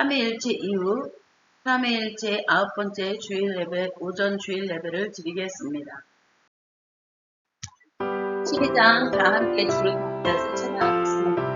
3일째 이후 3일째 9번째 주일 예배, 오전 주일 예배를 드리겠습니다. 12장 다 함께 주를 높여서 찬양하겠습니다.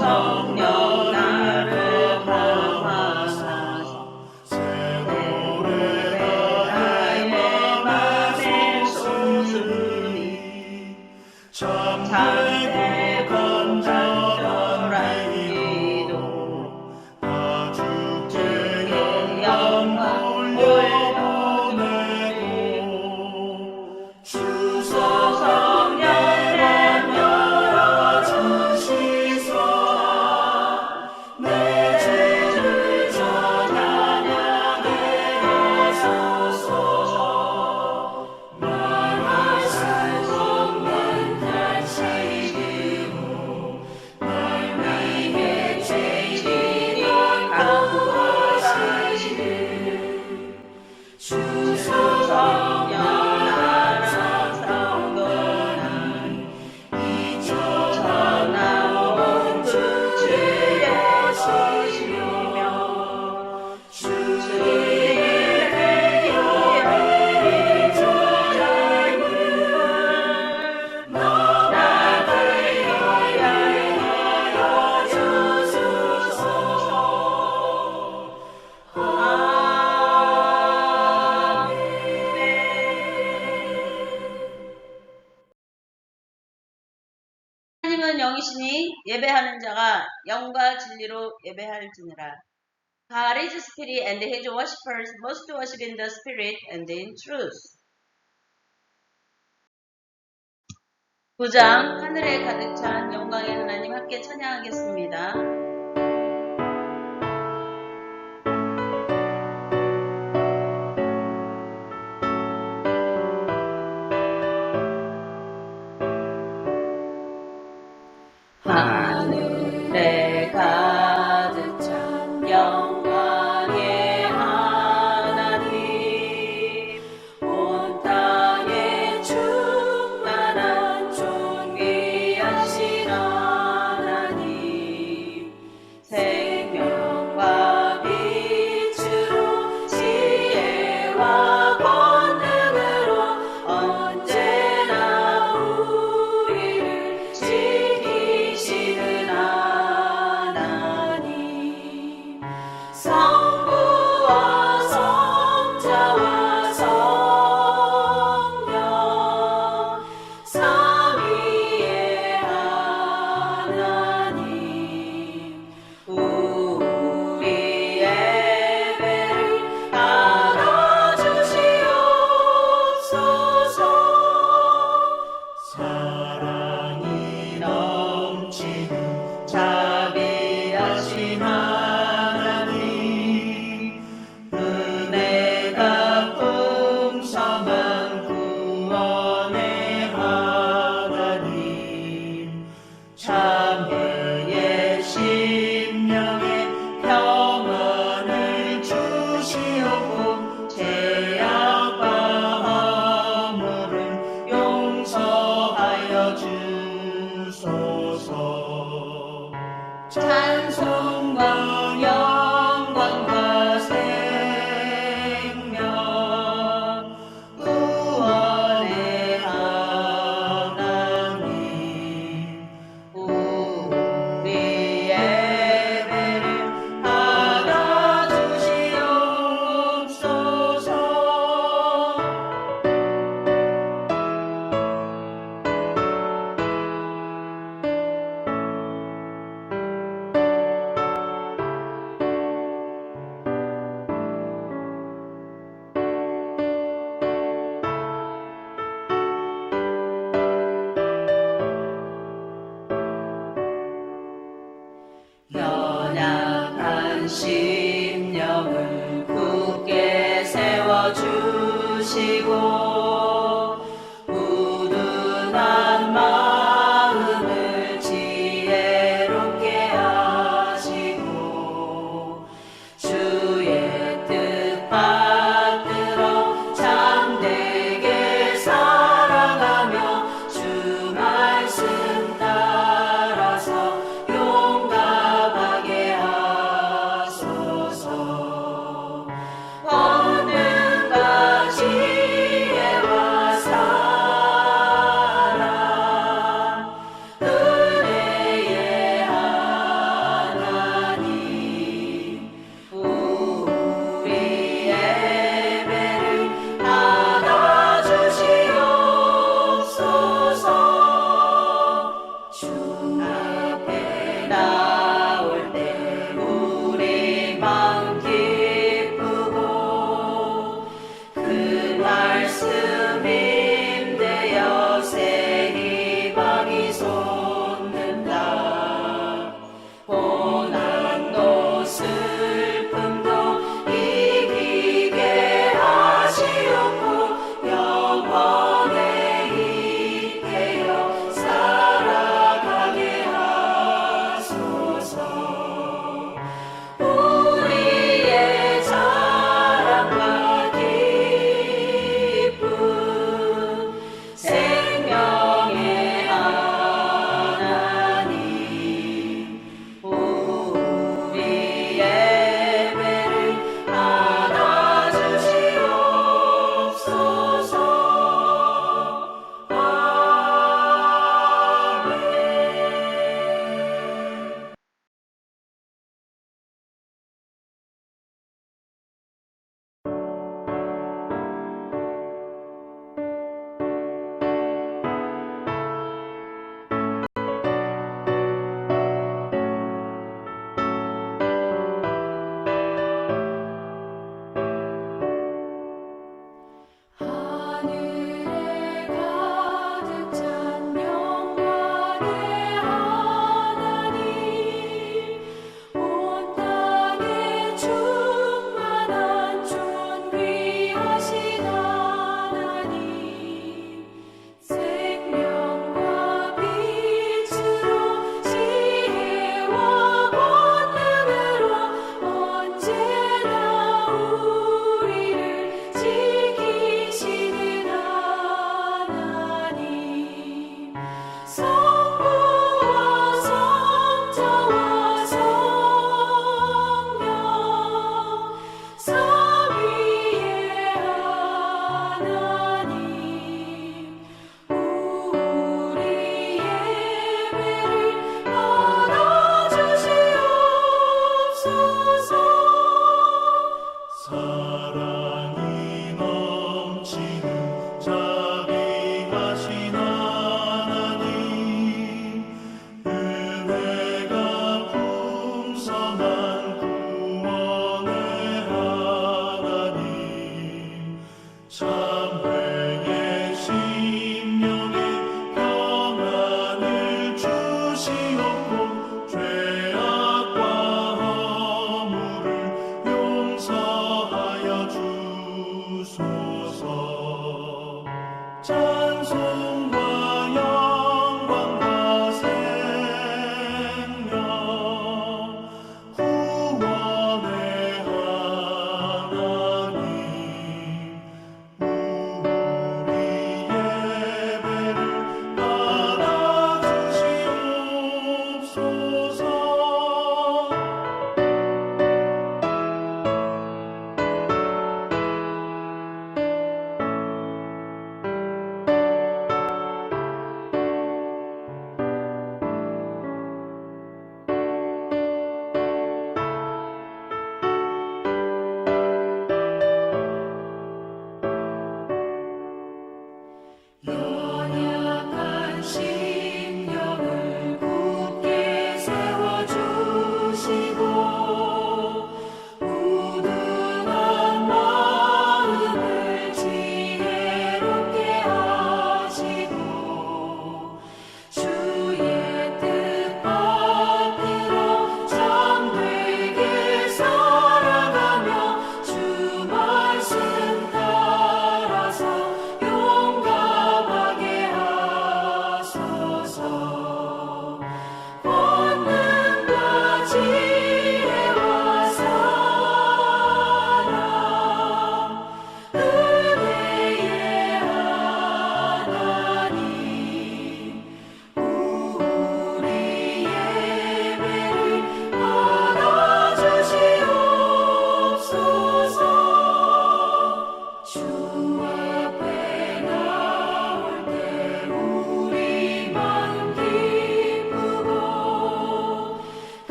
성령 나를 감화하사 새 노래가 나의 맘에 솟으니 참되고 간절한 기도 다 주께 영광 올려드리고 주소 성령 하나님은 영이시니 예배하는 자가 영과 진리로 예배할지니라. God is spirit and his worshippers must worship in the spirit and in truth. 9장 하늘에 가득 찬 영광의 하나님 함께 찬양하겠습니다. 하늘에 가득 찬 영광의 하나님 온 땅에 충만한 존귀하신 하나님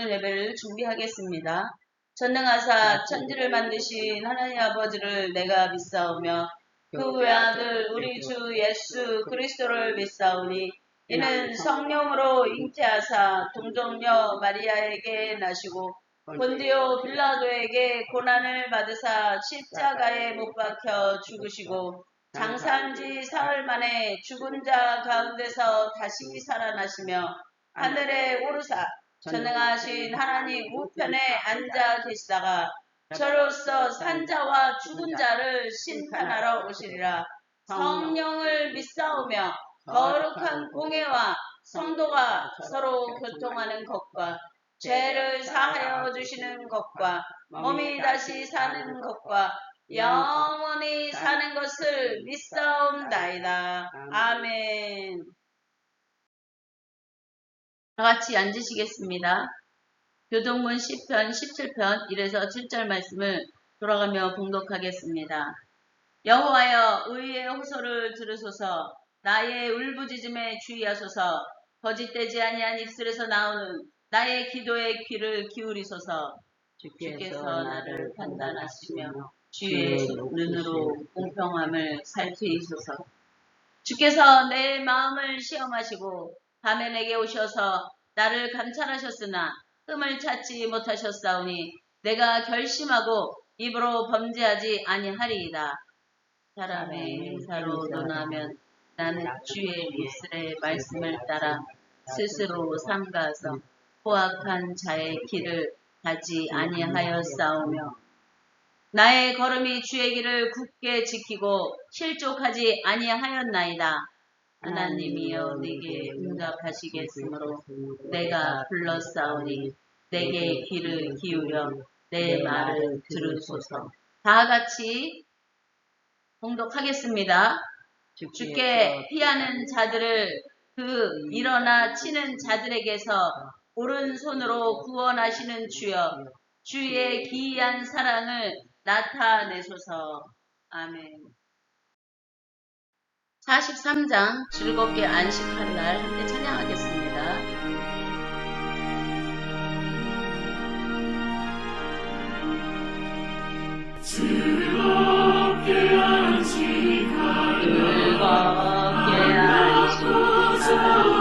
오늘 예배를 준비하겠습니다. 전능하사 천지를 만드신 하나님 아버지를 내가 믿사오며 그 외아들 우리 주 예수 그리스도를 믿사오니 이는 성령으로 잉태하사 동정녀 마리아에게 나시고 본디오 빌라도에게 고난을 받으사 십자가에 못 박혀 죽으시고 장사한지 사흘 만에 죽은 자 가운데서 다시 살아나시며 하늘에 오르사 전능하신 하나님 우편에 앉아 계시다가 저로서 산자와 죽은 자를 심판하러 오시리라. 성령을 믿사오며 거룩한 공회와 성도가 서로 교통하는 것과 죄를 사하여 주시는 것과 몸이 다시 사는 것과 영원히 사는 것을 믿사옵나이다. 아멘. 다같이 앉으시겠습니다. 교동문 10편 17편 1에서 7절 말씀을 돌아가며 봉독하겠습니다. 여호와여 의의 호소를 들으소서. 나의 울부짖음에 주의하소서. 거짓되지 아니한 입술에서 나오는 나의 기도에 귀를 기울이소서. 주께서 나를 판단하시며 주의 눈으로 공평함을 살피소서. 주께서 내 마음을 시험하시고 밤에 내게 오셔서 나를 감찰하셨으나 흠을 찾지 못하셨사오니 내가 결심하고 입으로 범죄하지 아니하리이다. 사람의 행사로 논하면 나는 주의 입술의 말씀을 따라 스스로 삼가서 포악한 자의 길을 가지 아니하였사오며 나의 걸음이 주의 길을 굳게 지키고 실족하지 아니하였나이다. 하나님이여 내게 응답하시겠으므로 내가 불렀사오니 내게 귀를 기울여 내 말을 들으소서. 다같이 봉독하겠습니다. 주께 피하는 자들을 그 그 일어나 치는 자들에게서 오른손으로 구원하시는 주여, 주의 기이한 사랑을 나타내소서. 아멘. 43장 즐겁게 안식하는 날 함께 찬양하겠습니다. 즐겁게 안식하라. 즐겁게 안식하라.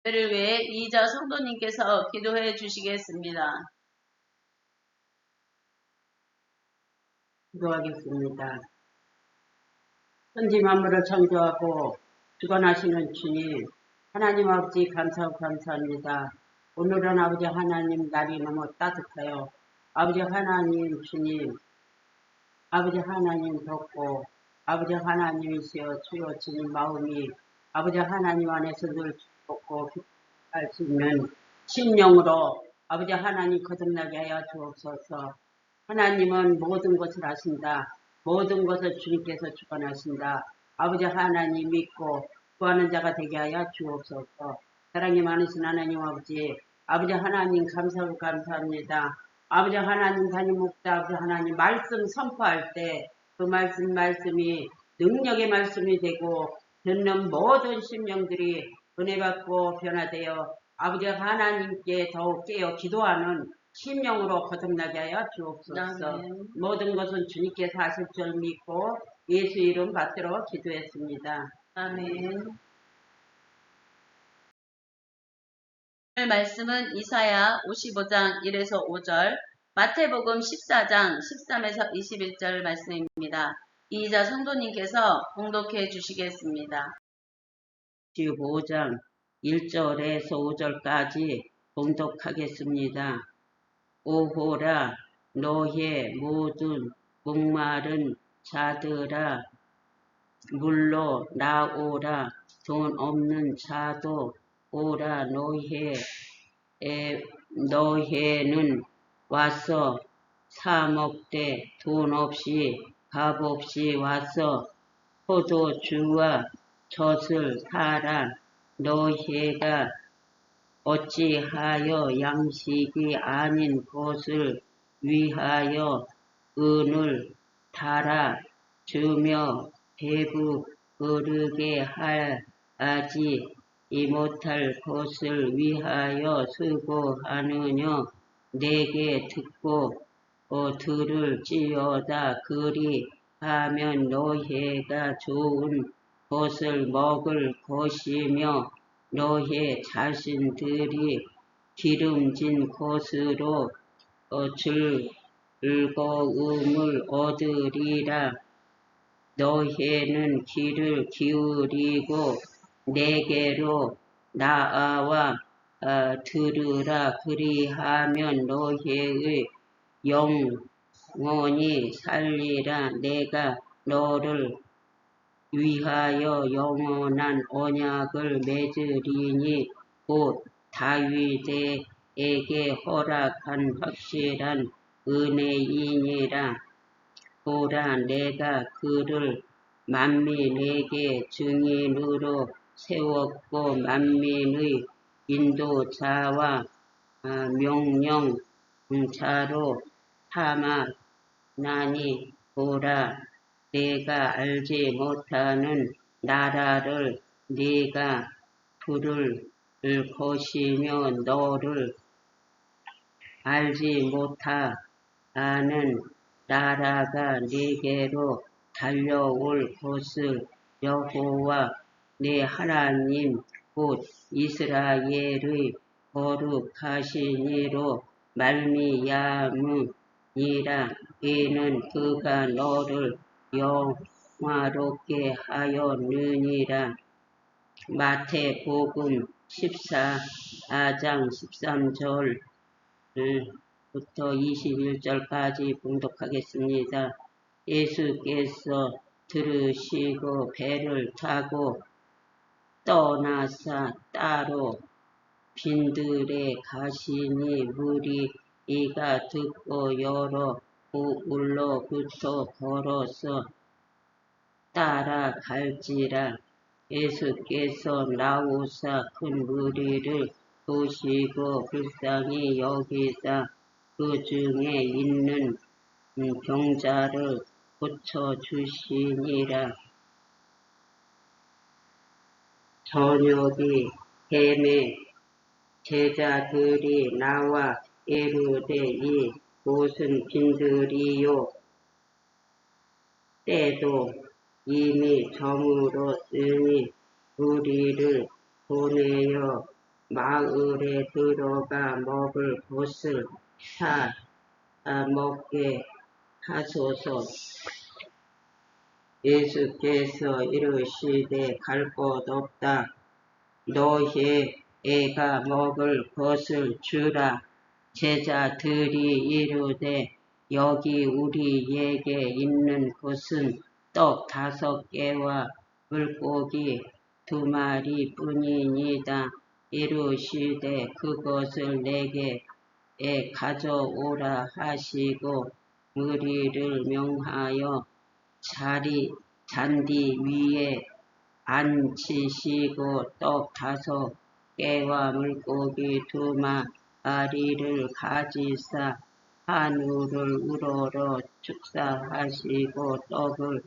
를 위해 이자 성도님께서 기도해 주시겠습니다. 기도하겠습니다. 천지 만물을 창조하고 주관하시는 주님, 하나님 아버지 감사하고 감사합니다. 오늘은 아버지 하나님 날이 너무 따뜻해요. 아버지 하나님 주님, 아버지 하나님 덮고 아버지 하나님이시여 주여 주님 마음이 아버지 하나님 안에서 늘 죽고 기뻐할 수 있는 심령으로 아버지 하나님 거듭나게 하여 주옵소서. 하나님은 모든 것을 아신다. 모든 것을 주님께서 주관하신다. 아버지 하나님 믿고 구하는 자가 되게 하여 주옵소서. 사랑이 많으신 하나님 아버지, 아버지 하나님 감사하고 감사합니다. 아버지 하나님 담임 목자 아버지 하나님 말씀 선포할 때 그 말씀이 능력의 말씀이 되고 듣는 모든 심령들이 은혜받고 변화되어 아버지 하나님께 더욱 깨어 기도하는 심령으로 거듭나게 하여 주옵소서. 아멘. 모든 것은 주님께서 하실 줄 믿고 예수 이름 받들어 기도했습니다. 아멘. 오늘 말씀은 이사야 55장 1에서 5절, 마태복음 14장 13에서 21절 말씀입니다. 이자 성도님께서 봉독해 주시겠습니다. 15장 1절에서 5절까지 봉독하겠습니다. 오호라 너의 모든 목마른 자들아 물로 나오라. 돈 없는 자도 오라. 너희는 와서 사 먹되 돈 없이 밥 없이 와서 포도주와 젖을 사라. 너희가 어찌하여 양식이 아닌 것을 위하여 은을 달아 주며 배부르게 하지 못할 것을 위하여 수고하느냐. 내게 듣고 들을 지어다 그리하면 너희가 좋은 것을 먹을 것이며 너희 자신들이 기름진 것으로 즐거움을 얻으리라. 너희는 귀를 기울이고 내게로 나아와 들으라. 그리하면 너희의 영원히 살리라. 내가 너를 위하여 영원한 언약을 맺으리니 곧 다윗에게 허락한 확실한 은혜이니라. 보라, 내가 그를 만민에게 증인으로 세웠고 만민의 인도자와 명령자로 삼았나니 보라, 내가 알지 못하는 나라를 네가 부를 것이며 너를 알지 못하는 나라가 네게로 달려올 것을 여호와 네 하나님 곧 이스라엘의 거룩하신 이로 말미암으니라. 이는 그가 너를 영화롭게 하였느니라. 마태복음 14장 13절부터 21절까지 봉독하겠습니다. 예수께서 들으시고 배를 타고 떠나사 따로 빈들에 가시니 물이 이가 듣고 여러 우울로부터 걸어서 따라갈지라. 예수께서 나오사 큰 무리를 보시고 불쌍히 여기사 그 중에 있는 병자를 고쳐주시니라. 저녁이 되매 제자들이 나와 이르되 이 곳은 빈들이요 때도 이미 저물었으니 우리를 보내어 마을에 들어가 먹을 것을 사 먹게 하소서. 예수께서 이르시되 갈 곳 없다. 너희가 먹을 것을 주라. 제자들이 이르되 여기 우리에게 있는 것은 떡 5개와 물고기 2마리 뿐이니이다. 이르시되 그것을 내게 가져오라 하시고 무리를 명하여 잔디 위에 앉히시고 떡 5개와 물고기 2마리를 가지사 한우를 우러러 축사하시고 떡을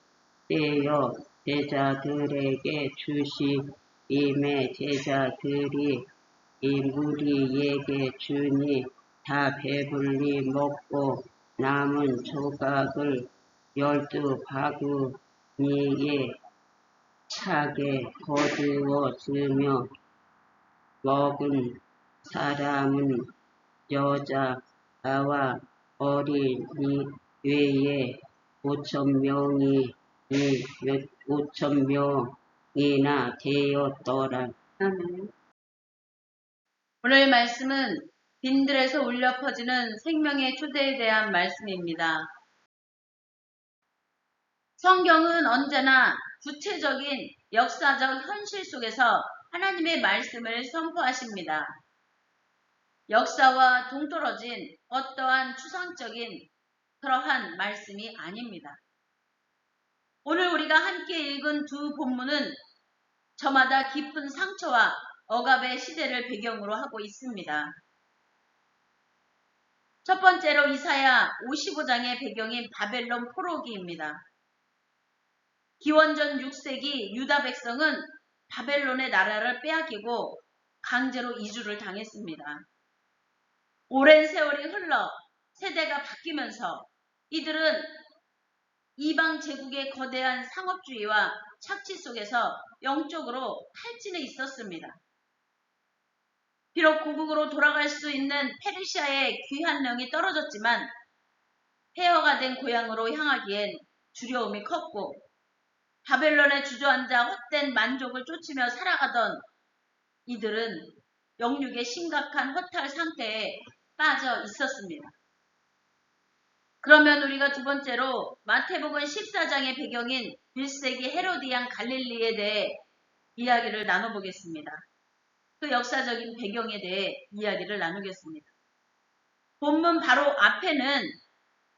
떼어 제자들에게 주시임에 제자들이 이 무리에게 주니 다 배불리 먹고 남은 조각을 12바구니에 차게 거두어 주며 먹은 사람은 여자와 어린이 외에 5,000명이나 되었더라. 아멘. 오늘 말씀은 빈들에서 울려 퍼지는 생명의 초대에 대한 말씀입니다. 성경은 언제나 구체적인 역사적 현실 속에서 하나님의 말씀을 선포하십니다. 역사와 동떨어진 어떠한 추상적인 그러한 말씀이 아닙니다. 오늘 우리가 함께 읽은 두 본문은 저마다 깊은 상처와 억압의 시대를 배경으로 하고 있습니다. 첫 번째로 이사야 55장의 배경인 바벨론 포로기입니다. 기원전 6세기 유다 백성은 바벨론의 나라를 빼앗기고 강제로 이주를 당했습니다. 오랜 세월이 흘러 세대가 바뀌면서 이들은 이방 제국의 거대한 상업주의와 착취 속에서 영적으로 탈진해 있었습니다. 비록 고국으로 돌아갈 수 있는 페르시아의 귀한 명이 떨어졌지만 폐허가 된 고향으로 향하기엔 두려움이 컸고 바벨론에 주저앉아 헛된 만족을 쫓으며 살아가던 이들은 영육의 심각한 허탈 상태에 빠져 있었습니다. 그러면 우리가 두 번째로 마태복음 14장의 배경인 1세기 헤로디안 갈릴리에 대해 이야기를 나눠보겠습니다. 그 역사적인 배경에 대해 이야기를 나누겠습니다. 본문 바로 앞에는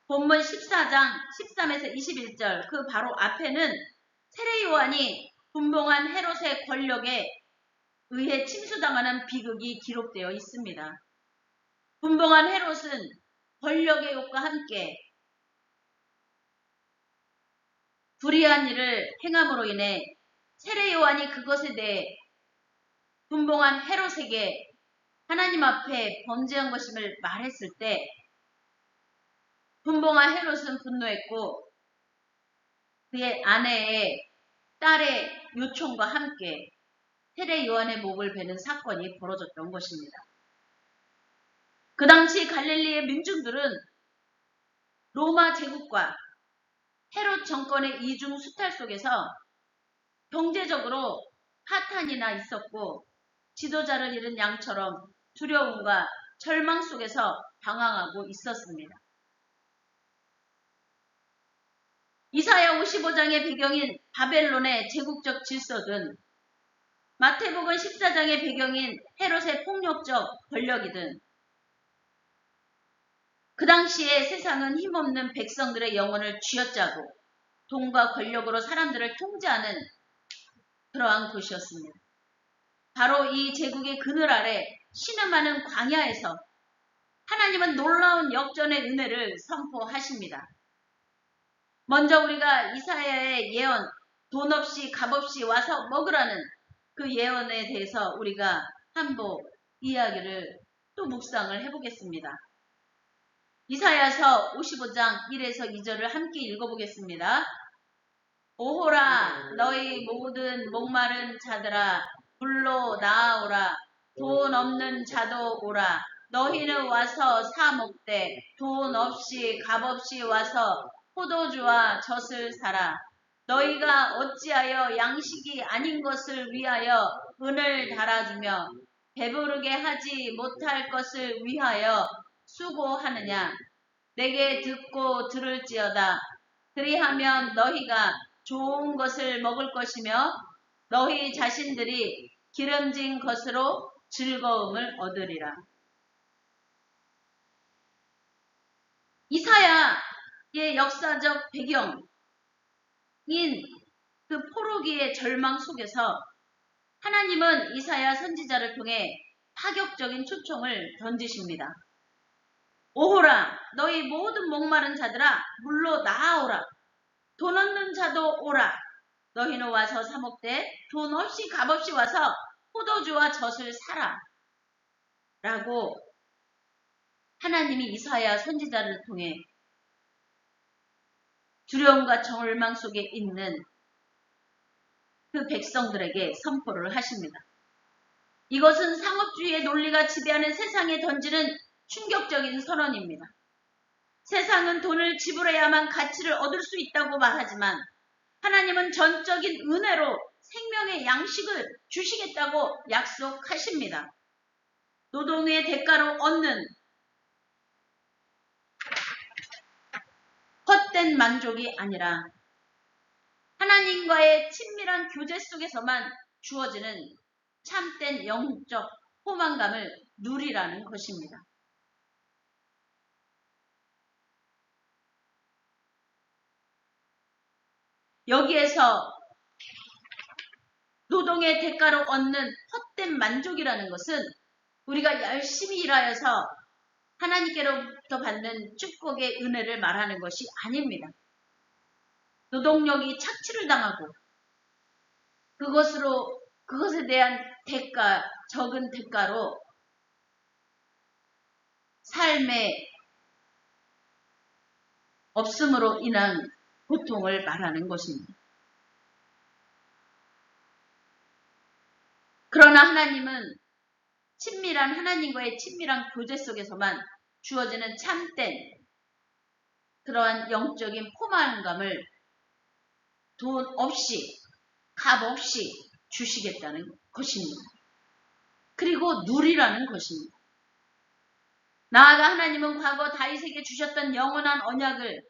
본문 14장 13에서 21절 그 바로 앞에는 세례 요한이 분봉한 헤롯의 권력에 의해 침수당하는 비극이 기록되어 있습니다. 분봉한 헤롯은 권력의 욕과 함께 불의한 일을 행함으로 인해 세례 요한이 그것에 대해 분봉한 헤롯에게 하나님 앞에 범죄한 것임을 말했을 때 분봉한 헤롯은 분노했고 그의 아내의 딸의 요청과 함께 세례 요한의 목을 베는 사건이 벌어졌던 것입니다. 그 당시 갈릴리의 민중들은 로마 제국과 헤롯 정권의 이중 수탈 속에서 경제적으로 파탄이나 있었고 지도자를 잃은 양처럼 두려움과 절망 속에서 방황하고 있었습니다. 이사야 55장의 배경인 바벨론의 제국적 질서든 마태복음 14장의 배경인 헤롯의 폭력적 권력이든 그 당시에 세상은 힘없는 백성들의 영혼을 쥐어짜고 돈과 권력으로 사람들을 통제하는 그러한 곳이었습니다. 바로 이 제국의 그늘 아래 신음하는 광야에서 하나님은 놀라운 역전의 은혜를 선포하십니다. 먼저 우리가 이사야의 예언, 돈 없이 값 없이 와서 먹으라는 그 예언에 대해서 우리가 한번 이야기를 또 묵상을 해보겠습니다. 이사야서 55장 1에서 2절을 함께 읽어보겠습니다. 오호라 너희 모든 목마른 자들아 불로 나아오라 돈 없는 자도 오라 너희는 와서 사 먹되 돈 없이 값 없이 와서 포도주와 젖을 사라 너희가 어찌하여 양식이 아닌 것을 위하여 은을 달아주며 배부르게 하지 못할 것을 위하여 수고하느냐 내게 듣고 들을지어다 그리하면 너희가 좋은 것을 먹을 것이며 너희 자신들이 기름진 것으로 즐거움을 얻으리라. 이사야의 역사적 배경인 그 포로기의 절망 속에서 하나님은 이사야 선지자를 통해 파격적인 초청을 던지십니다. 오호라 너희 모든 목마른 자들아 물로 나아오라 돈 없는 자도 오라 너희는 와서 사 먹되 돈 없이 값 없이 와서 포도주와 젖을 사라 라고 하나님이 이사야 선지자를 통해 두려움과 절망 속에 있는 그 백성들에게 선포를 하십니다. 이것은 상업주의의 논리가 지배하는 세상에 던지는 충격적인 선언입니다. 세상은 돈을 지불해야만 가치를 얻을 수 있다고 말하지만 하나님은 전적인 은혜로 생명의 양식을 주시겠다고 약속하십니다. 노동의 대가로 얻는 헛된 만족이 아니라 하나님과의 친밀한 교제 속에서만 주어지는 참된 영적 포만감을 누리라는 것입니다. 여기에서 노동의 대가로 얻는 헛된 만족이라는 것은 우리가 열심히 일하여서 하나님께로부터 받는 축복의 은혜를 말하는 것이 아닙니다. 노동력이 착취를 당하고 그것에 대한 대가, 적은 대가로 삶의 없음으로 인한 고통을 말하는 것입니다. 그러나 하나님은 친밀한 하나님과의 친밀한 교제 속에서만 주어지는 참된 그러한 영적인 포만감을 돈 없이 값 없이 주시겠다는 것입니다. 그리고 누리라는 것입니다. 나아가 하나님은 과거 다윗에게 주셨던 영원한 언약을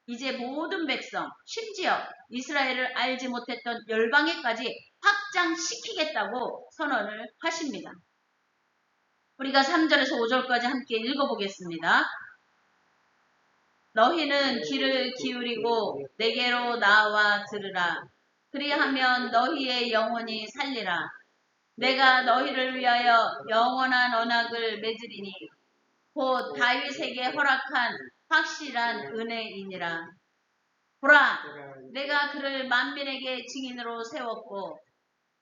이제 모든 백성, 심지어 이스라엘을 알지 못했던 열방에까지 확장시키겠다고 선언을 하십니다. 우리가 3절에서 5절까지 함께 읽어보겠습니다. 너희는 귀를 기울이고 내게로 나와 들으라. 그리하면 너희의 영혼이 살리라. 내가 너희를 위하여 영원한 언약을 맺으리니 곧 다윗에게 허락한 확실한 은혜이니라. 보라, 내가 그를 만민에게 증인으로 세웠고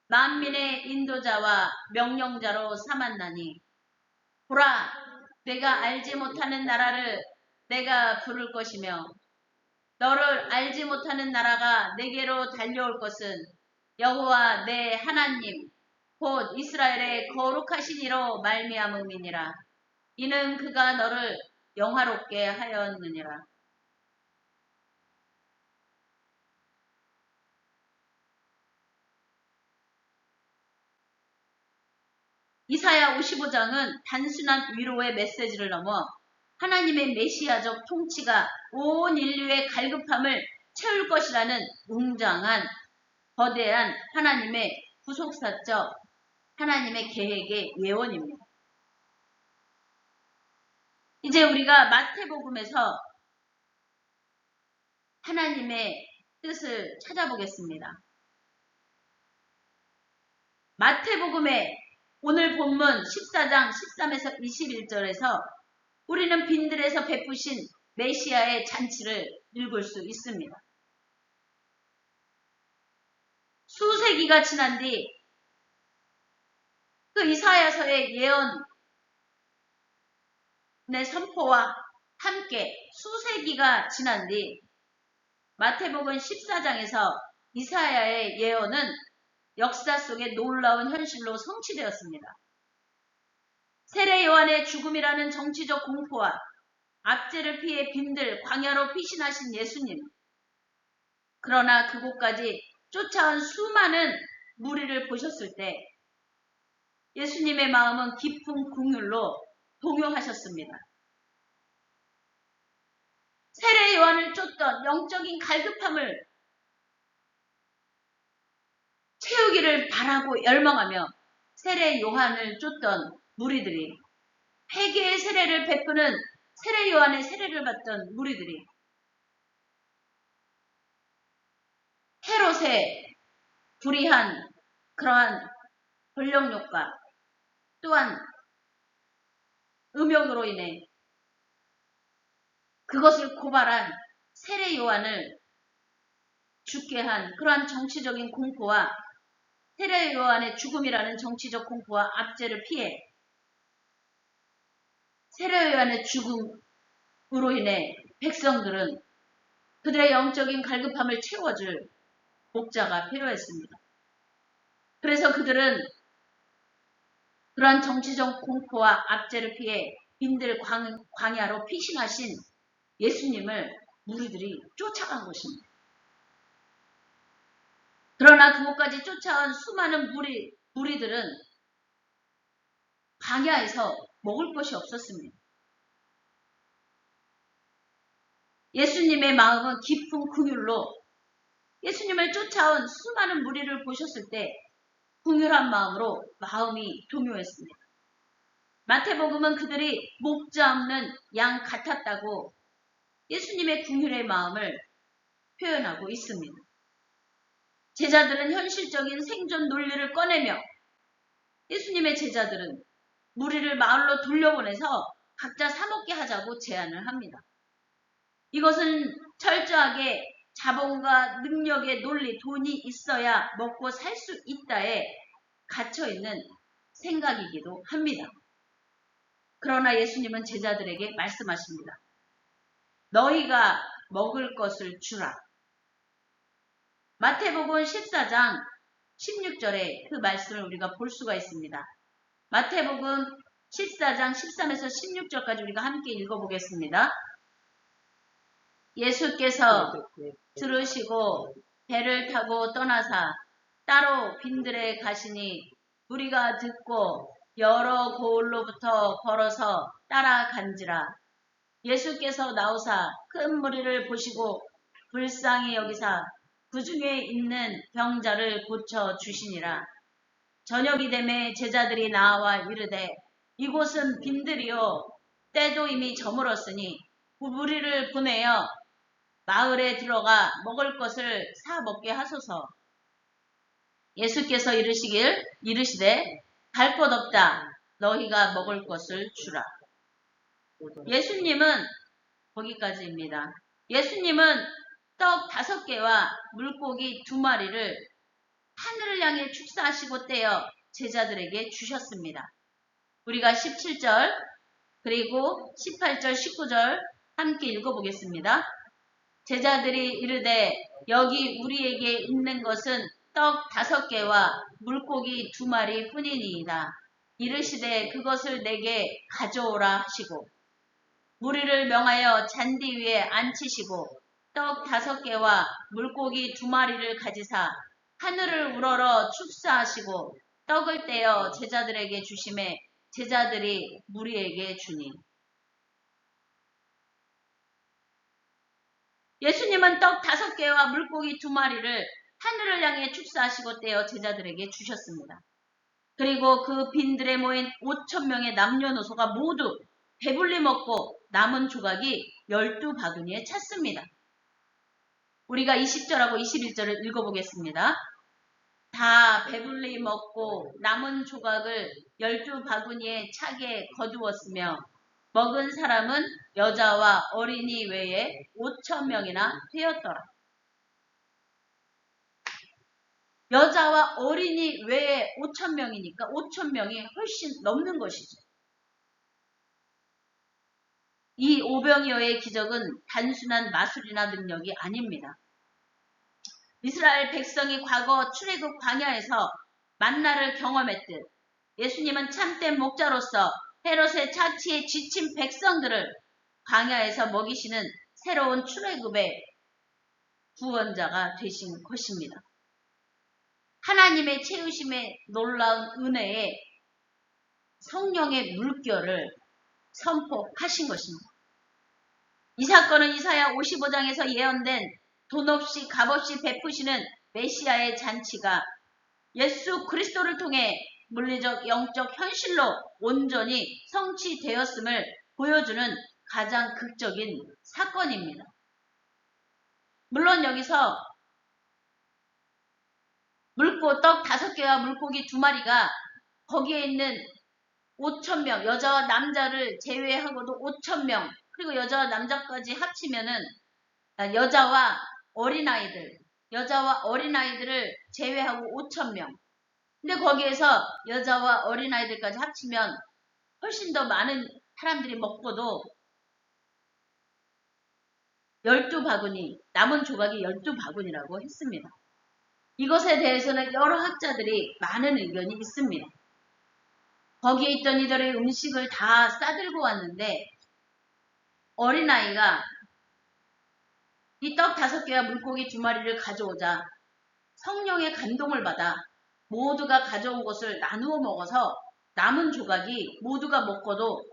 만민의 인도자와 명령자로 삼았나니 보라, 내가 알지 못하는 나라를 내가 부를 것이며 너를 알지 못하는 나라가 내게로 달려올 것은 여호와 내 하나님 곧 이스라엘의 거룩하신 이로 말미암음이니라. 이는 그가 너를 영화롭게 하였느니라. 이사야 55장은 단순한 위로의 메시지를 넘어 하나님의 메시아적 통치가 온 인류의 갈급함을 채울 것이라는 웅장한 거대한 하나님의 구속사적 하나님의 계획의 예언입니다. 이제 우리가 마태복음에서 하나님의 뜻을 찾아보겠습니다. 마태복음의 오늘 본문 14장 13에서 21절에서 우리는 빈들에서 베푸신 메시아의 잔치를 읽을 수 있습니다. 수세기가 지난 뒤 그 이사야서의 예언의 선포와 함께 수세기가 지난 뒤 마태복음 14장에서 이사야의 예언은 역사 속에 놀라운 현실로 성취되었습니다. 세례 요한의 죽음이라는 정치적 공포와 압제를 피해 빈들 광야로 피신하신 예수님. 그러나 그곳까지 쫓아온 수많은 무리를 보셨을 때 예수님의 마음은 깊은 긍휼로 동요하셨습니다. 세례 요한을 쫓던 영적인 갈급함을 채우기를 바라고 열망하며 세례 요한을 쫓던 무리들이 회개의 세례를 베푸는 세례 요한의 세례를 받던 무리들이 헤롯의 불의한 그러한 권력욕과 또한 음욕으로 인해 그것을 고발한 세례 요한을 죽게 한 그러한 정치적인 공포와 세례 요한의 죽음이라는 정치적 공포와 압제를 피해 세례 요한의 죽음으로 인해 백성들은 그들의 영적인 갈급함을 채워줄 목자가 필요했습니다. 그래서 그들은 그러한 정치적 공포와 압제를 피해 빈들 광야로 피신하신 예수님을 무리들이 쫓아간 것입니다. 그러나 그곳까지 쫓아온 수많은 무리들은 광야에서 먹을 것이 없었습니다. 예수님의 마음은 깊은 긍휼로 예수님을 쫓아온 수많은 무리를 보셨을 때 긍휼한 마음으로 마음이 동요했습니다. 마태복음은 그들이 목자 없는 양 같았다고 예수님의 긍휼의 마음을 표현하고 있습니다. 제자들은 현실적인 생존 논리를 꺼내며 예수님의 제자들은 무리를 마을로 돌려보내서 각자 사먹게 하자고 제안을 합니다. 이것은 철저하게 자본과 능력의 논리, 돈이 있어야 먹고 살 수 있다에 갇혀있는 생각이기도 합니다. 그러나 예수님은 제자들에게 말씀하십니다. 너희가 먹을 것을 주라. 마태복음 14장 16절에 그 말씀을 우리가 볼 수가 있습니다. 마태복음 14장 13에서 16절까지 우리가 함께 읽어보겠습니다. 예수께서 들으시고 배를 타고 떠나사 따로 빈들에 가시니 무리가 듣고 여러 고을로부터 걸어서 따라간지라. 예수께서 나오사 큰 무리를 보시고 불쌍히 여기사 그 중에 있는 병자를 고쳐 주시니라. 저녁이 되매 제자들이 나와 이르되 이곳은 빈들이요 때도 이미 저물었으니 무리를 보내어 마을에 들어가 먹을 것을 사 먹게 하소서. 예수께서 이르시되 갈 곳 없다. 너희가 먹을 것을 주라. 예수님은 거기까지입니다. 예수님은 떡 5개와 물고기 2마리를 하늘을 향해 축사하시고 떼어 제자들에게 주셨습니다. 우리가 17절 그리고 18절 19절 함께 읽어보겠습니다. 제자들이 이르되 여기 우리에게 있는 것은 떡 5개와 물고기 2마리 뿐이니이다. 이르시되 그것을 내게 가져오라 하시고 무리를 명하여 잔디 위에 앉히시고 떡 5개와 물고기 2마리를 가지사 하늘을 우러러 축사하시고 떡을 떼어 제자들에게 주시매 제자들이 무리에게 주니. 예수님은 떡 5개와 물고기 2마리를 하늘을 향해 축사하시고 떼어 제자들에게 주셨습니다. 그리고 그 빈들에 모인 5,000명의 남녀노소가 모두 배불리 먹고 남은 조각이 12바구니에 찼습니다. 우리가 20절하고 21절을 읽어보겠습니다. 다 배불리 먹고 남은 조각을 12바구니에 차게 거두었으며 먹은 사람은 여자와 어린이 외에 5,000명이나 되었더라. 여자와 어린이 외에 5,000명이니까 5,000명이 훨씬 넘는 것이죠. 이 오병이어의 기적은 단순한 마술이나 능력이 아닙니다. 이스라엘 백성이 과거 출애굽 광야에서 만나를 경험했듯 예수님은 참된 목자로서 헤롯의 착취에 지친 백성들을 광야에서 먹이시는 새로운 출애굽의 구원자가 되신 것입니다. 하나님의 채우심의 놀라운 은혜에 성령의 물결을 선포하신 것입니다. 이 사건은 이사야 55장에서 예언된 돈 없이 값 없이 베푸시는 메시아의 잔치가 예수 그리스도를 통해 물리적 영적 현실로 온전히 성취되었음을 보여주는 가장 극적인 사건입니다. 물론 여기서 떡 5개와 물고기 2마리가 거기에 있는 5,000명, 여자와 남자를 제외하고도 5,000명, 그리고 여자와 남자까지 합치면은 여자와 어린아이들을 제외하고 5,000명. 근데 거기에서 여자와 어린아이들까지 합치면 훨씬 더 많은 사람들이 먹고도 12바구니, 남은 조각이 12바구니라고 했습니다. 이것에 대해서는 여러 학자들이 많은 의견이 있습니다. 거기에 있던 이들의 음식을 다 싸들고 왔는데 어린아이가 이 떡 5개와 물고기 2마리를 가져오자 성령의 감동을 받아 모두가 가져온 것을 나누어 먹어서 남은 조각이 모두가 먹고도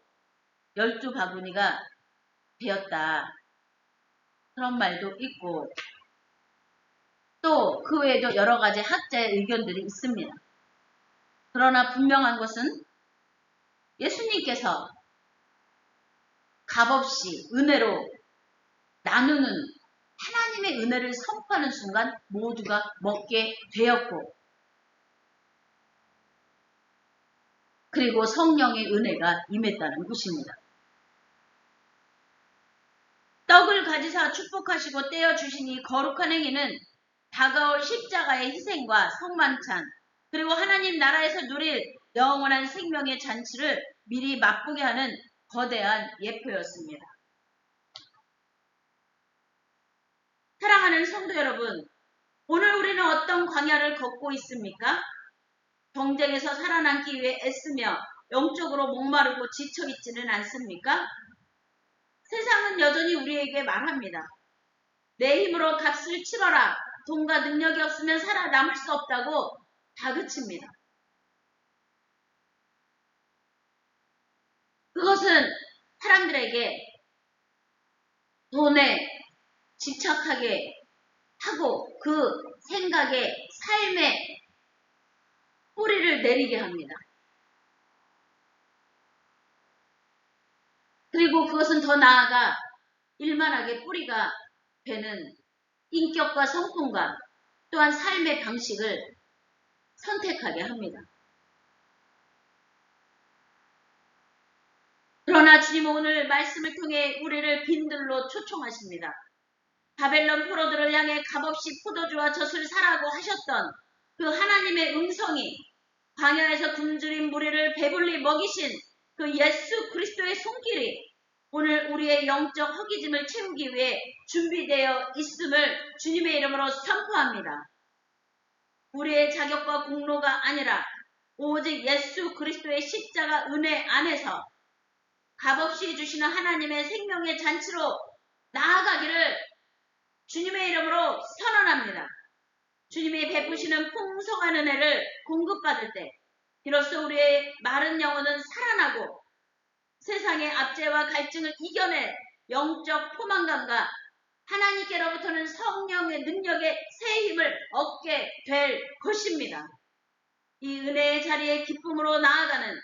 12바구니가 되었다. 그런 말도 있고 또 그 외에도 여러 가지 학자의 의견들이 있습니다. 그러나 분명한 것은 예수님께서 값없이 은혜로 나누는 하나님의 은혜를 선포하는 순간 모두가 먹게 되었고 그리고 성령의 은혜가 임했다는 것입니다. 떡을 가지사 축복하시고 떼어주시니 거룩한 행위는 다가올 십자가의 희생과 성만찬 그리고 하나님 나라에서 누릴 영원한 생명의 잔치를 미리 맛보게 하는 거대한 예표였습니다. 사랑하는 성도 여러분, 오늘 우리는 어떤 광야를 걷고 있습니까? 경쟁에서 살아남기 위해 애쓰며 영적으로 목마르고 지쳐 있지는 않습니까? 세상은 여전히 우리에게 말합니다. 내 힘으로 값을 치러라. 돈과 능력이 없으면 살아남을 수 없다고 다그칩니다. 그것은 사람들에게 돈에 집착하게 하고 그 생각에 삶에 뿌리를 내리게 합니다. 그리고 그것은 더 나아가 일만하게 뿌리가 되는 인격과 성품과 또한 삶의 방식을 선택하게 합니다. 그러나 주님은 오늘 말씀을 통해 우리를 빈들로 초청하십니다. 바벨론 포로들을 향해 값없이 포도주와 젖을 사라고 하셨던 그 하나님의 음성이 광야에서 굶주린 무리를 배불리 먹이신 그 예수 그리스도의 손길이 오늘 우리의 영적 허기짐을 채우기 위해 준비되어 있음을 주님의 이름으로 선포합니다. 우리의 자격과 공로가 아니라 오직 예수 그리스도의 십자가 은혜 안에서 값없이 주시는 하나님의 생명의 잔치로 나아가기를 주님의 이름으로 선언합니다. 주님이 베푸시는 풍성한 은혜를 공급받을 때 비로소 우리의 마른 영혼은 살아나고 세상의 압제와 갈증을 이겨낼 영적 포만감과 하나님께로부터는 성령의 능력의 새 힘을 얻게 될 것입니다. 이 은혜의 자리에 기쁨으로 나아가는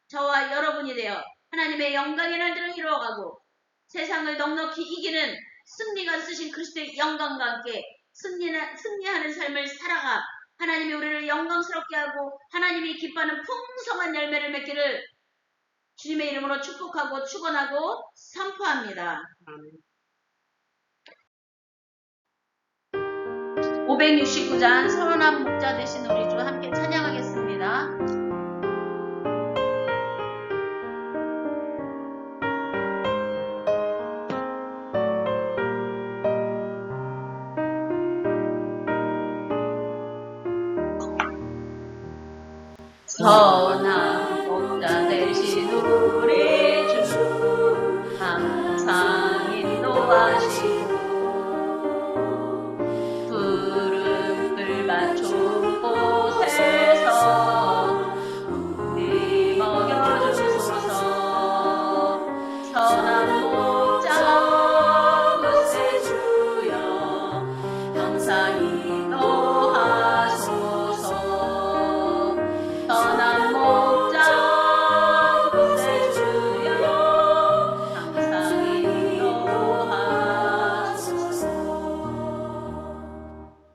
저와 여러분이 되어 하나님의 영광의 날들을 이루어가고 세상을 넉넉히 이기는 승리가 쓰신 그리스도의 영광과 함께 승리하는 삶을 살아가 하나님이 우리를 영광스럽게 하고 하나님이 기뻐하는 풍성한 열매를 맺기를 주님의 이름으로 축복하고 축원하고 선포합니다. 569장 선언한 목자 되신 우리 주 함께 찬양하겠습니다. 선한 목자 되신 우리 주 항상 인도하시고 푸른 낮은 곳에서 우리 먹여주소서. 선한 목자 그새 주여 항상 인도하소서. 선한 목자 그새 주여 항상 인도하소서.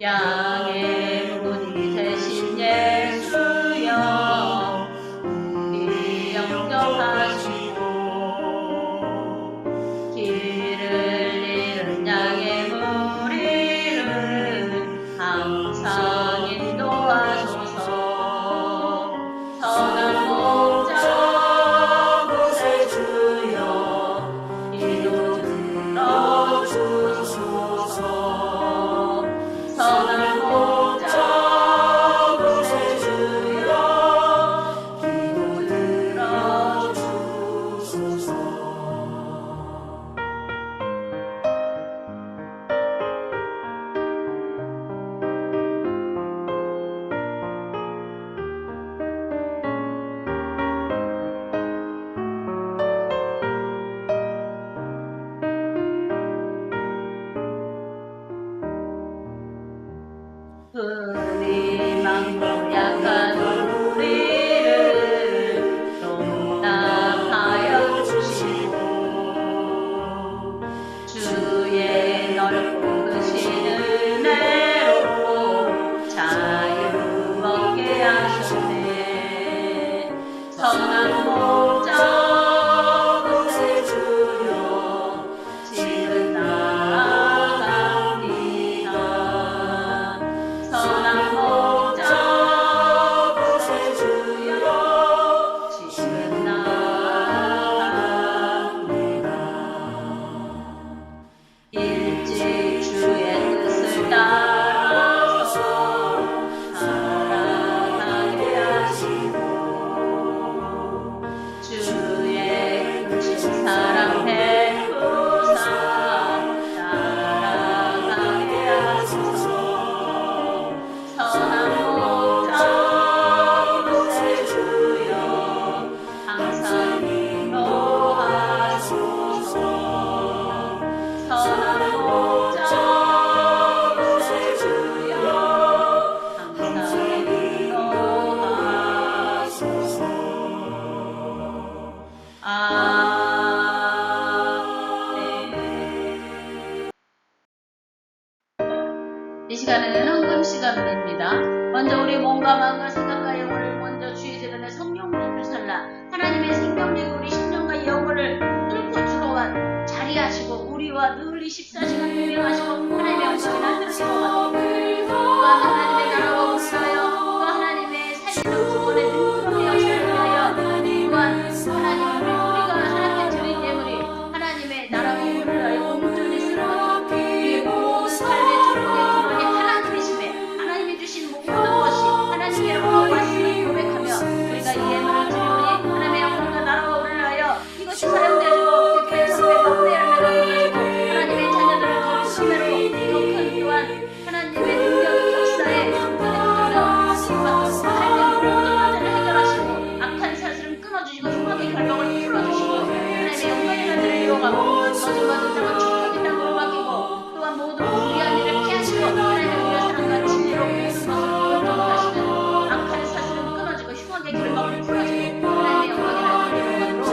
양의 문이 되신 예수여 우리 영접하시고 길을 잃은 양의 무리를 항상 인도하소서. 선한 목자 그새 주여 기도 들어주소서. 선한 목자 그새 주여 기도 들어주소서. 끊임없고 약한 우리를 용납하여 주시고 주의 넓고 크신 은혜로 자유 얻게 하셨네. 선한 목자 그새 주여 지금 나아갑니다. 선한 이제는 헌금 시간입니다. 먼저 우리 몸과 마음과 생각과 영혼을 먼저 주의 재단에 성령으로 살라 하나님의 생명력 우리 심령과 영혼을 뚫고 들어와 자리하시고 우리와 늘 24시간 동행하시고 하나님의 영광의 날들을 이루어가도록 또한 하나님의 나라와 우리하여 또 하나님의 살리는 구원의 능력의 역사를 위하여 또한 하나님 우리가 하나님께 드린 예물이 하나님의 나라와 우리를 위하여 온전히 쓰러가도록 우리의 모든 삶의 축복의 근원이 하나님이심에 하나님이 주신 모든 것이 하나님께로부터 왔음을 고백하며 우리가 이 예물을 드리오니 하나님의 영광과 나라와 우리를 위하여 이것이 사용되어지고 백배 천배 박대 열매가 쏟아지고 하나님의 자녀들을 더 큰 은혜로 더 큰 또한 하나님의 능력 역사에 흔들려 쓰임받도록 삶의 모든 문제를 해결하시고 악한 사슬은 끊어주시고 흉악의 결박을 풀어주시고 하나님의 영광의 날들을 이루어가고 거짓말은 자고 축복의 땅으로 바뀌고 또한 모든 불의한 일을 피하시고 하나님의 우리의 사랑과 진리로 모든 것을 온전하시는 악한 사슬은 끊어지고 흉악의 결박을 풀어지고 하나님의 영광의 날들을 이루어가도록 우리를 축복하시는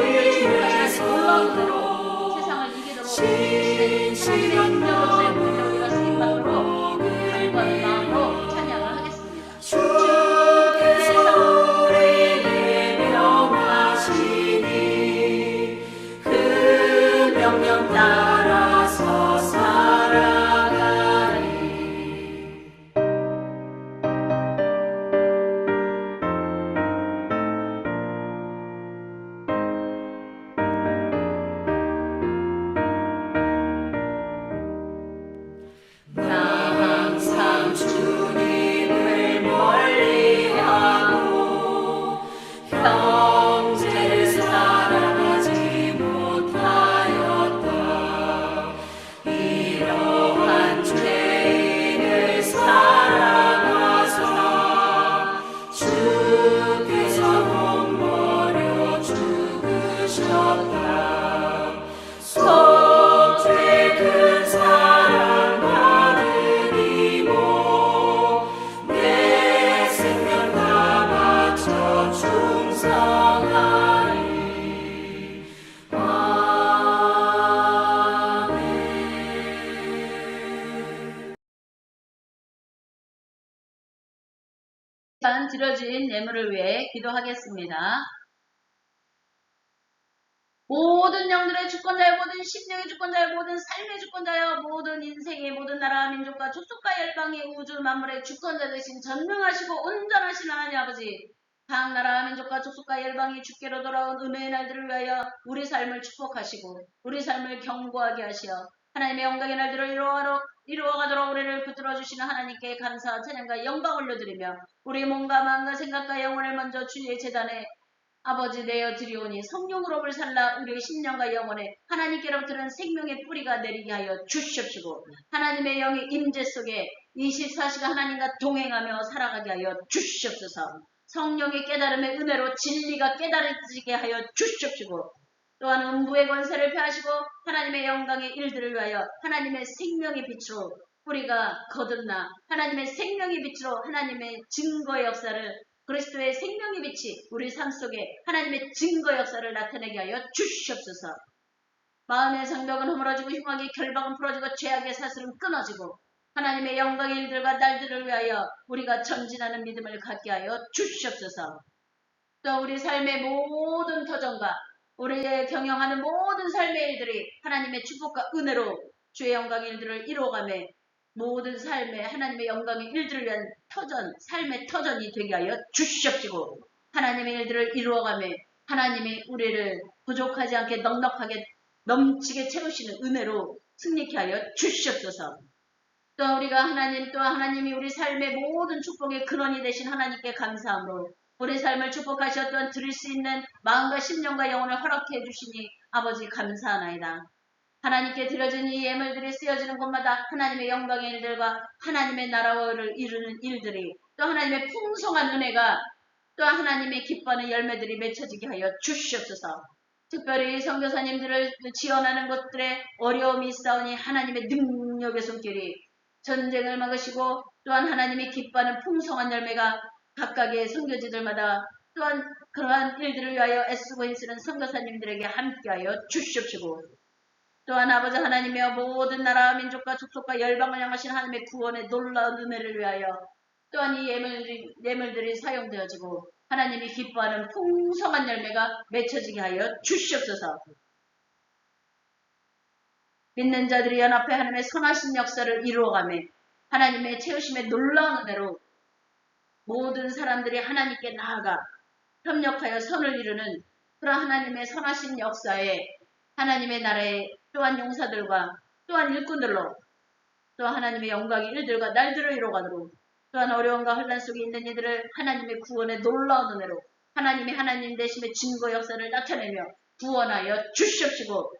놀라운 은혜로 세상을 이기도록 주시는 하나님의 능력 역사에 우리를 우리가 쓰임받도록 간구하는 마음으로 찬양을 하겠습니다. 주께서 우리에게 명하시니 그 명령 따라서 살아가리. 나 항상 주님을 멀리하고 형제를 사랑하지 못하였다. 이러한 죄인을 사랑하사 주께서 못 버려 죽으셨다. 속죄 큰 사랑 받으리고 내 생명 다 바쳐 충성하리. 아멘. 일단 드려진 예물을 위해 기도하겠습니다. 모든 영들의 주권자여 모든 심령의 주권자여 모든 삶의 주권자여 모든 인생의 모든 나라와 민족과 족속과 열방의 우주 만물의 주권자 되신 전능하시고 온전하신 하나님 아버지 각 나라와 민족과 족속과 열방이 주께로 돌아온 은혜의 날들을 위하여 우리 삶을 축복하시고 우리 삶을 견고하게 하시어 하나님의 영광의 날들을 이루어가도록 우리를 붙들어 주시는 하나님께 감사와 찬양과 영광 올려드리며 우리 몸과 마음과 생각과 영혼을 먼저 주의 재단에 아버지 내어 드리오니 성령으로 불살라 우리의 심령과 영혼에 하나님께로부터는 생명의 뿌리가 내리게 하여 주시옵시고 하나님의 영의 임재 속에 24시간 하나님과 동행하며 살아가게 하여 주시옵소서. 성령의 깨달음의 은혜로 진리가 깨달아지게 하여 주시옵시고 또한 음부의 권세를 펴하시고 하나님의 영광의 일들을 위하여 하나님의 생명의 빛으로 뿌리가 거듭나 하나님의 생명의 빛으로 하나님의 증거의 역사를 그리스도의 생명의 빛이 우리 삶 속에 하나님의 증거 역사를 나타내게 하여 주시옵소서. 마음의 장벽은 허물어지고 흉악의 결박은 풀어지고 죄악의 사슬은 끊어지고 하나님의 영광의 일들과 날들을 위하여 우리가 전진하는 믿음을 갖게 하여 주시옵소서. 또 우리 삶의 모든 터전과 우리의 경영하는 모든 삶의 일들이 하나님의 축복과 은혜로 주의 영광의 일들을 이루어가며 모든 삶의 하나님의 영광의 일들을 위한 터전, 삶의 터전이 되게 하여 주시옵시고 하나님의 일들을 이루어가며 하나님이 우리를 부족하지 않게 넉넉하게 넘치게 채우시는 은혜로 승리케 하여 주시옵소서. 또 우리가 하나님이 우리 삶의 모든 축복의 근원이 되신 하나님께 감사함으로 우리 삶을 축복하셨던 드릴 수 있는 마음과 심령과 영혼을 허락해 주시니 아버지 감사하나이다. 하나님께 드려진 이 예물들이 쓰여지는 곳마다 하나님의 영광의 일들과 하나님의 나라를 이루는 일들이 또 하나님의 풍성한 은혜가 또 하나님의 기뻐하는 열매들이 맺혀지게 하여 주시옵소서. 특별히 선교사님들을 지원하는 곳들에 어려움이 있사오니 하나님의 능력의 손길이 전쟁을 막으시고 또한 하나님이 기뻐하는 풍성한 열매가 각각의 선교지들마다 또한 그러한 일들을 위하여 애쓰고 힘쓰는 선교사님들에게 함께하여 주시옵시고 또한 아버지 하나님이여 모든 나라 민족과 족속과 열방을 향하신 하나님의 구원의 놀라운 은혜를 위하여 또한 이 예물들이 사용되어지고 하나님이 기뻐하는 풍성한 열매가 맺혀지게 하여 주시옵소서. 믿는 자들이 연합해 하나님의 선하신 역사를 이루어가며 하나님의 채우심의 놀라운 은혜로 모든 사람들이 하나님께 나아가 협력하여 선을 이루는 그런 하나님의 선하신 역사에 하나님의 나라에 또한 용사들과 또한 일꾼들로 또 하나님의 영광의 일들과 날들을 이루어가도록 또한 어려움과 혼란 속에 있는 이들을 하나님의 구원의 놀라운 은혜로 하나님의 하나님 되심의 증거 역사를 나타내며 구원하여 주시옵시고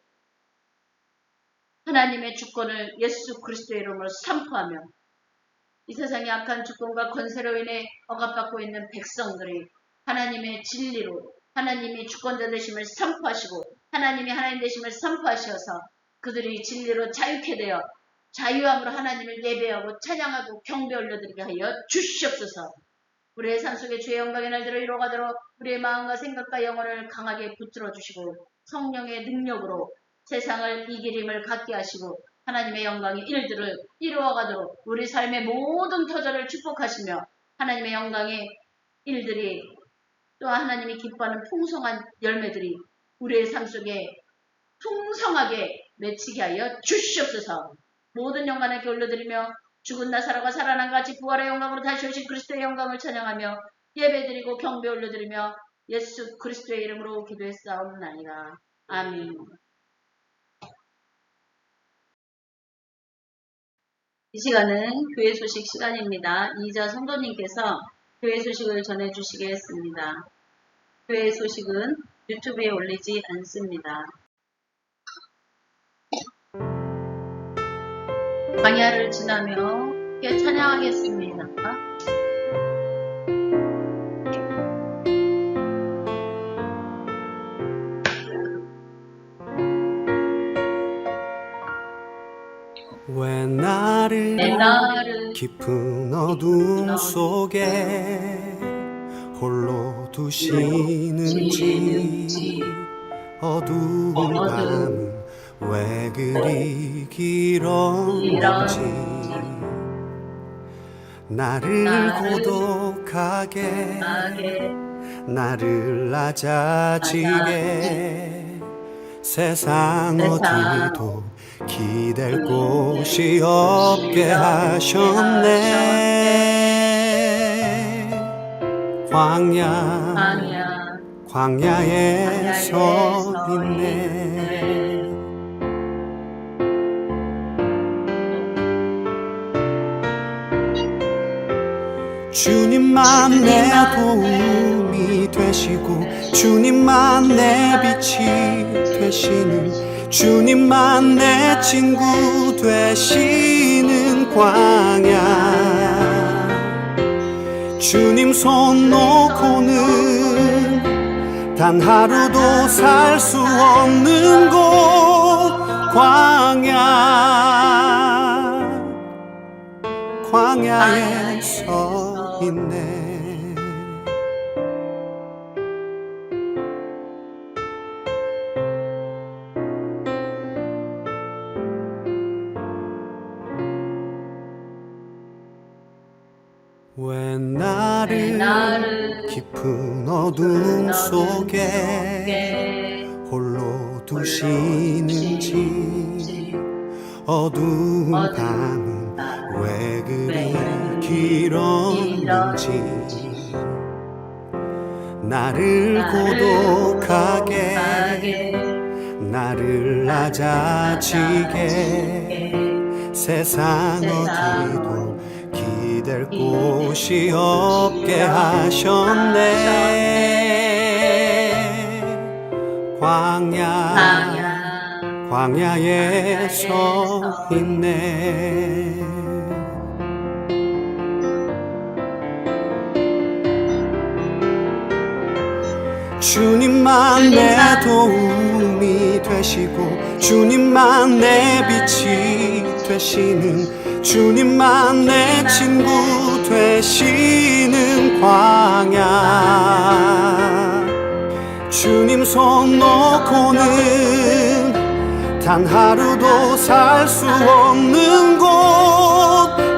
하나님의 주권을 예수 그리스도의 이름으로 선포하며 이 세상의 악한 주권과 권세로 인해 억압받고 있는 백성들이 하나님의 진리로 하나님이 주권자 되심을 선포하시고 하나님이 하나님 되심을 선포하셔서 그들이 진리로 자유케 되어 자유함으로 하나님을 예배하고 찬양하고 경배 올려드리게 하여 주시옵소서. 우리의 삶 속에 주의 영광의 날들을 이루어가도록 우리의 마음과 생각과 영혼을 강하게 붙들어 주시고 성령의 능력으로 세상을 이길 힘을 갖게 하시고 하나님의 영광의 일들을 이루어가도록 우리 삶의 모든 터전을 축복하시며 하나님의 영광의 일들이 또 하나님이 기뻐하는 풍성한 열매들이 우리의 삶 속에 풍성하게 맺히게 하여 주시옵소서. 모든 영광을 올려드리며 죽은 나사로가 살아난 같이 부활의 영광으로 다시 오신 그리스도의 영광을 찬양하며 예배드리고 경배 올려드리며 예수 그리스도의 이름으로 기도했사옵나이다. 아멘. 이 시간은 교회 소식 시간입니다. 이자 성도님께서 교회 소식을 전해주시겠습니다. 교회 소식은 유튜브에 올리지 않습니다. 광야를 지나며 함께 찬양하겠습니다. 왜 나를 깊은 어둠 속에 홀로 두시는지 어두운 밤은 왜 그리 길었는지 나를 고독하게 나를 낮아지게 세상 어디도 기댈 곳이 없게 하셨네. 광야에 서 있네. 주님만 내 도움이 되시고 주님만 내 빛이 되시는 주님만 내 친구 되시는 광야. 주님 손 놓고는 단 하루도 살 수 없는 곳 광야에 서 있네. 왜 나를 깊은 어둠 속에 홀로 두시는지 어두운 밤은 왜 그리 길었는지 나를 고독하게 나를 낮아지게 세상 어디도 기댈 곳이 없게 하셨네. 광야에 서 있네. 주님만 내 도움이 되시고 주님만 내 빛이 되시는 주님만 내 친구 되시는 광야. 주님 손 놓고는 단 하루도 살 수 없는 곳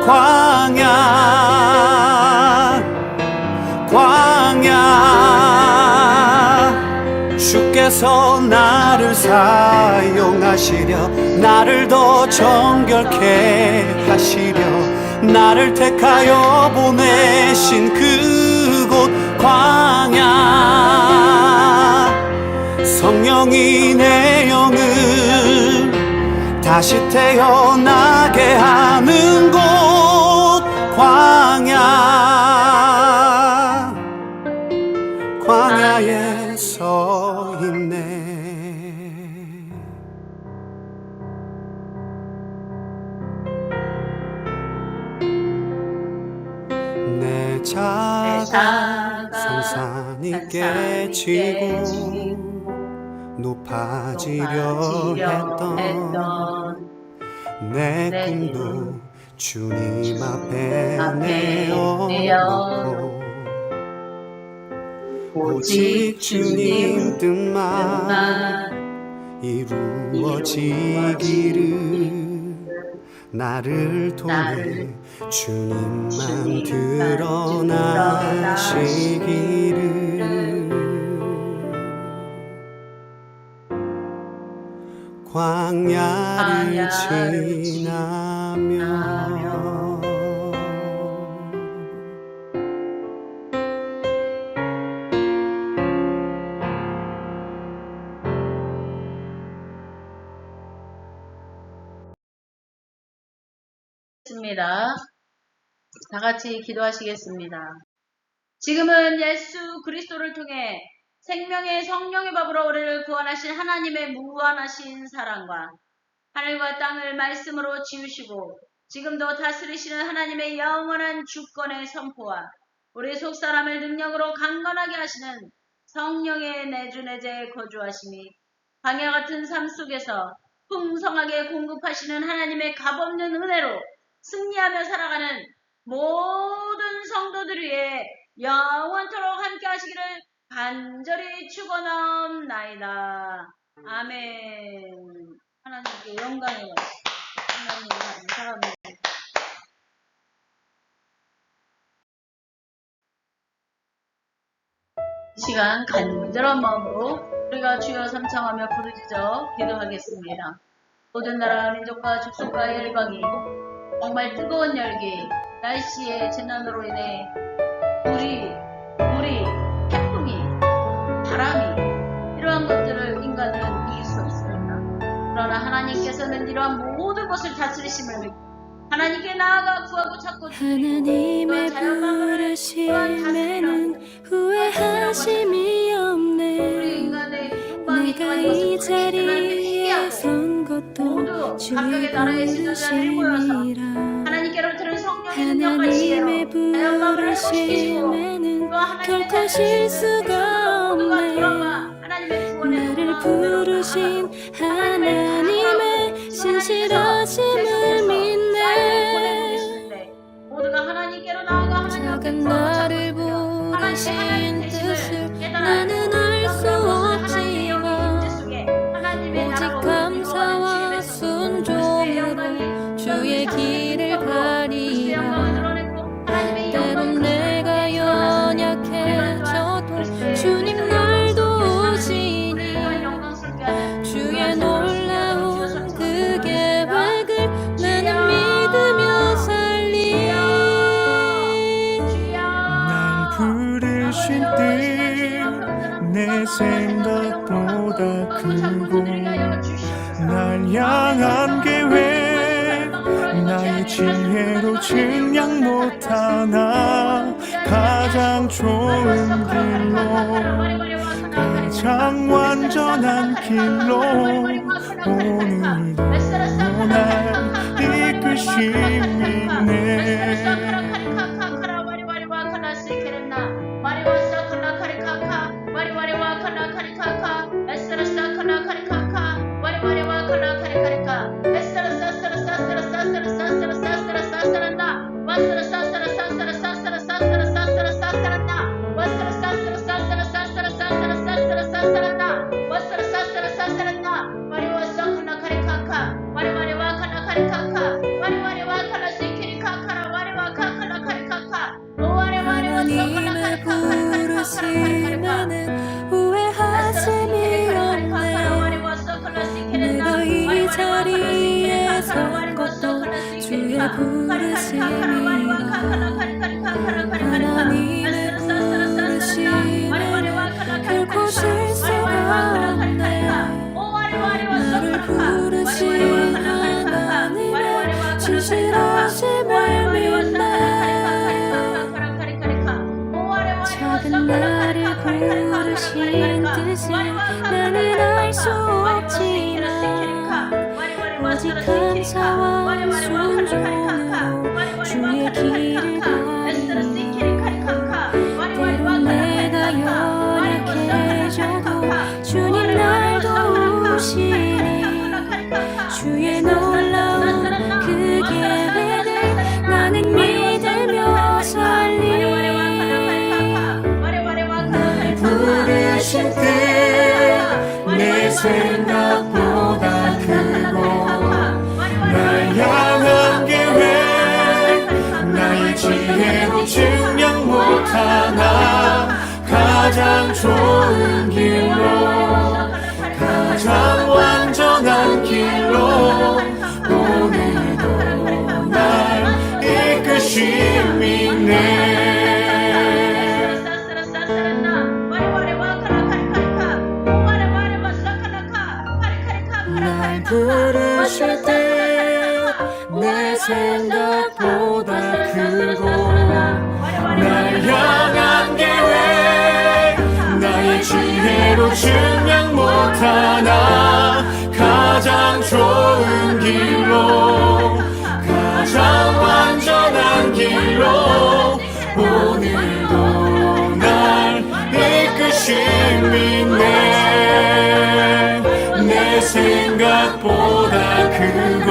광야 주께서 나를 사용하시려 나를 더 정결케 하시려 나를 택하여 보내신 그곳 광야 성령이 내 영을 다시 태어나게 하는 곳 광야에 서 있네. 내 자가 산산이 깨지고 높아지려 했던 내 꿈도 주님 앞에 내어놓고 오직 주님 뜻만 이루어지기를 나를 통해 주님만 드러나시기를 광야를 지나며 다 같이 기도하시겠습니다. 지금은 예수 그리스도를 통해 생명의 성령의 밥으로 우리를 구원하신 하나님의 무한하신 사랑과 하늘과 땅을 말씀으로 지으시고 지금도 다스리시는 하나님의 영원한 주권의 선포와 우리 속사람을 능력으로 강건하게 하시는 성령의 내주내재에 거주하심이 광야 같은 삶 속에서 풍성하게 공급하시는 하나님의 값없는 은혜로 승리하며 살아가는 모든 성도들 위해 영원토록 함께 하시기를 간절히 축원하옵나이다. 아멘. 하나님께 영광의 말씀. 하나님 감사합니다. 이 시간 간절한 마음으로 우리가 주여 삼창하며 부르짖어 기도하겠습니다. 모든 나라 민족과 족속과 열방이 정말 뜨거운 열기, 날씨의 재난으로 인해 물이, 태풍이, 바람이 이러한 것들을 인간은 이길 수 없습니다. 그러나 하나님께서는 이러한 모든 것을 다스리심을 믿고 하나님께 나아가 구하고 찾고 하나님의 부르심에는 후회하심이 없네. 내가 이 자리에 선 것도 주의 부르심이라. 하나님의 부르심에는 결코 실수가 없네. 나를 부르신 하나님의 신실하심을 믿네. 작은 나를 부르신 뜻을 나는 알 수 없지만 오직 감사와 순종으로 주의 길을 가리라. 때론 내가 연약해져도 주님 날 도우시니 주의 놀라운 그 계획을 나는 믿으며 살리. 날 부르신 뜻 내 생각보다 크고 날 향한 계획 나의 지혜로 증량 못하나 가장 좋은 길로 가장 완전한 길로 오늘도 날 이끄심이네. Wasara 부르심이라 하나님의 부르심에 결코 실수가 없네 나를 부르신 하나님의 진실하심을 믿네 작은 나를 부르신 뜻은 나는 알 수 없지만 오직 감사와 순종으로 주의 길을 가리니 때론 내가 연약해져도 주님 날 도우시니 주의 놀라운 그 계획을 나는 믿으며 살리 부르신 뜻 내 생각보다 크고 날 향한 계획 나의 지혜로 증명 못하나 가장 좋은 길로 가장 완전한 길로 오늘도 날 이끄심이 네 날 부르실 때 내 생각보다 크고 날 향한 계획 나의 지혜로 증명 못하나 가장 좋은 길로 가장 완전한 길로 오늘도 날 이끄심이 내 생각보다 크고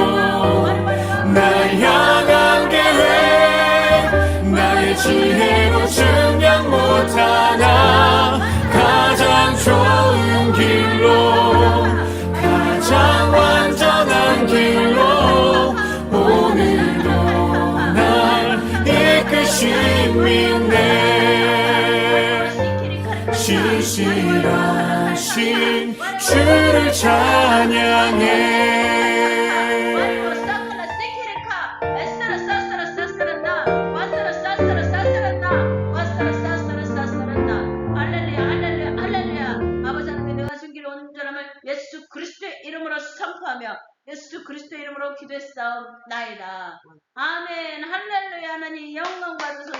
날 향한 계획 나의 지혜로 증명 못하나 가장 좋은 길로 가장 완전한 길로 오늘도 날 이끄심이 네 신실하신 주를 찬양해 예수 그리스도의 이름으로 선포하며 예수 그리스도의 이름으로 기도했사옵나이다. 아멘. 할렐루야. 하나님 영광 받으소서.